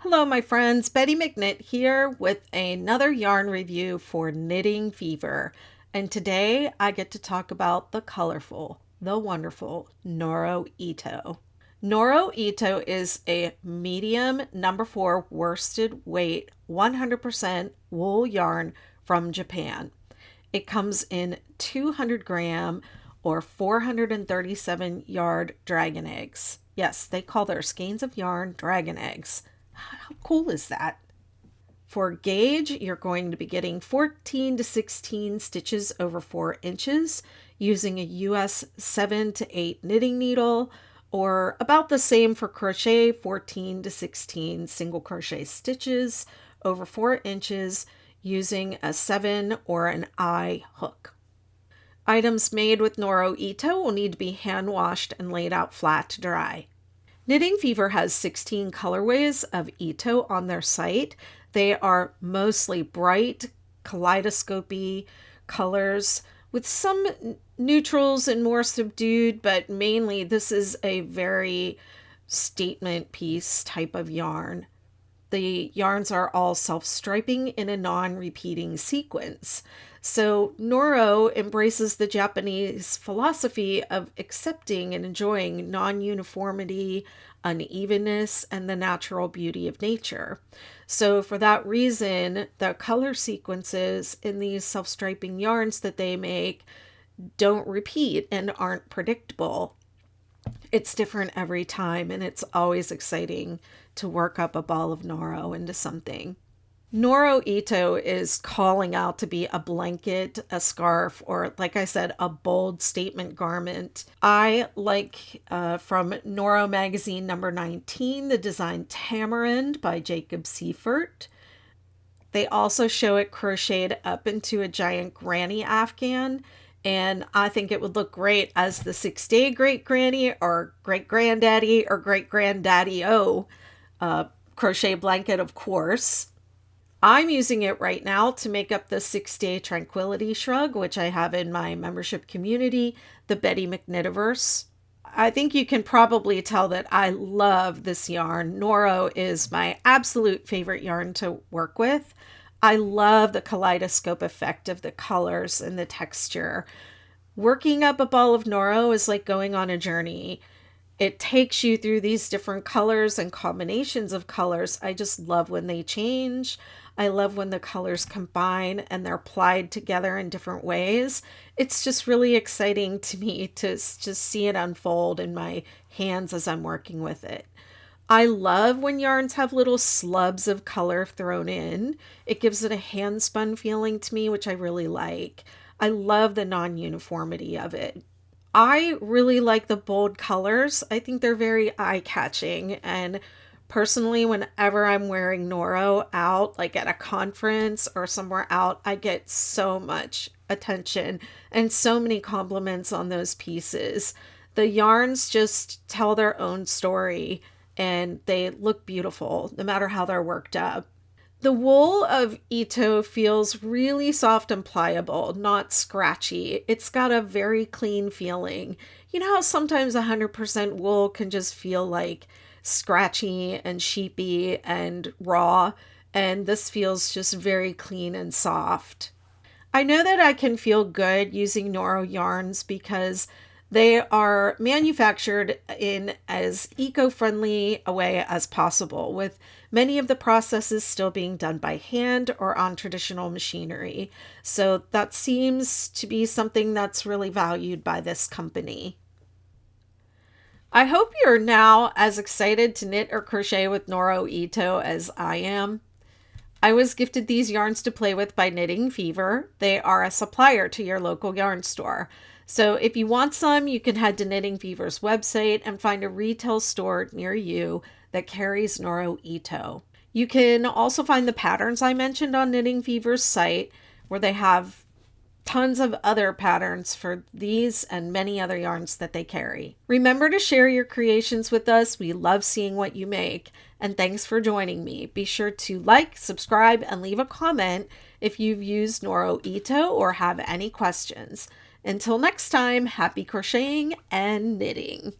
Hello, my friends. Betty McKnit here with another yarn review for Knitting Fever. And today I get to talk about the colorful, the wonderful NORO Ito. NORO Ito is a medium number 4 worsted weight 100% wool yarn from Japan. It comes in 200 gram or 437 yard dragon eggs. Yes, they call their skeins of yarn dragon eggs. How cool is that? For gauge, you're going to be getting 14 to 16 stitches over 4 inches using a US 7 to 8 knitting needle, or about the same for crochet, 14 to 16 single crochet stitches over 4 inches using a 7 or an I hook. Items made with NORO Ito will need to be hand washed and laid out flat to dry. Knitting Fever has 16 colorways of Ito on their site. They are mostly bright, kaleidoscopy colors with some neutrals and more subdued, but mainly this is a very statement piece type of yarn. The yarns are all self-striping in a non-repeating sequence. So NORO embraces the Japanese philosophy of accepting and enjoying non-uniformity, unevenness, and the natural beauty of nature. So for that reason, the color sequences in these self-striping yarns that they make don't repeat and aren't predictable. It's different every time, and it's always exciting to work up a ball of NORO into something. NORO Ito is calling out to be a blanket, a scarf, or like I said, a bold statement garment. I like from NORO magazine number 19, the design Tamarind by Jacob Seifert. They also show it crocheted up into a giant granny afghan, and I think it would look great as the 6-day great granny or great granddaddy or great granddaddy-o crochet blanket, of course. I'm using it right now to make up the 6-day tranquility shrug, which I have in my membership community, the Betty McKnitiverse. I think you can probably tell that I love this yarn. NORO is my absolute favorite yarn to work with. I love the kaleidoscope effect of the colors and the texture. Working up a ball of NORO is like going on a journey. It takes you through these different colors and combinations of colors. I just love when they change. I love when the colors combine and they're applied together in different ways. It's just really exciting to me to just see it unfold in my hands as I'm working with it. I love when yarns have little slubs of color thrown in. It gives it a hand spun feeling to me, which I really like. I love the non-uniformity of it. I really like the bold colors. I think they're very eye-catching, and personally, whenever I'm wearing NORO out, like at a conference or somewhere out, I get so much attention and so many compliments on those pieces. The yarns just tell their own story and they look beautiful no matter how they're worked up. The wool of Ito feels really soft and pliable, not scratchy. It's got a very clean feeling. You know how sometimes 100% wool can just feel like scratchy and sheepy and raw, and this feels just very clean and soft. I know that I can feel good using NORO yarns because they are manufactured in as eco-friendly a way as possible, with many of the processes still being done by hand or on traditional machinery. So that seems to be something that's really valued by this company. I hope you're now as excited to knit or crochet with NORO Ito as I am. I was gifted these yarns to play with by Knitting Fever. They are a supplier to your local yarn store. So if you want some, you can head to Knitting Fever's website and find a retail store near you that carries NORO Ito. You can also find the patterns I mentioned on Knitting Fever's site, where they have tons of other patterns for these and many other yarns that they carry. Remember to share your creations with us. We love seeing what you make. And thanks for joining me. Be sure to like, subscribe, and leave a comment if you've used NORO Ito or have any questions. Until next time, happy crocheting and knitting.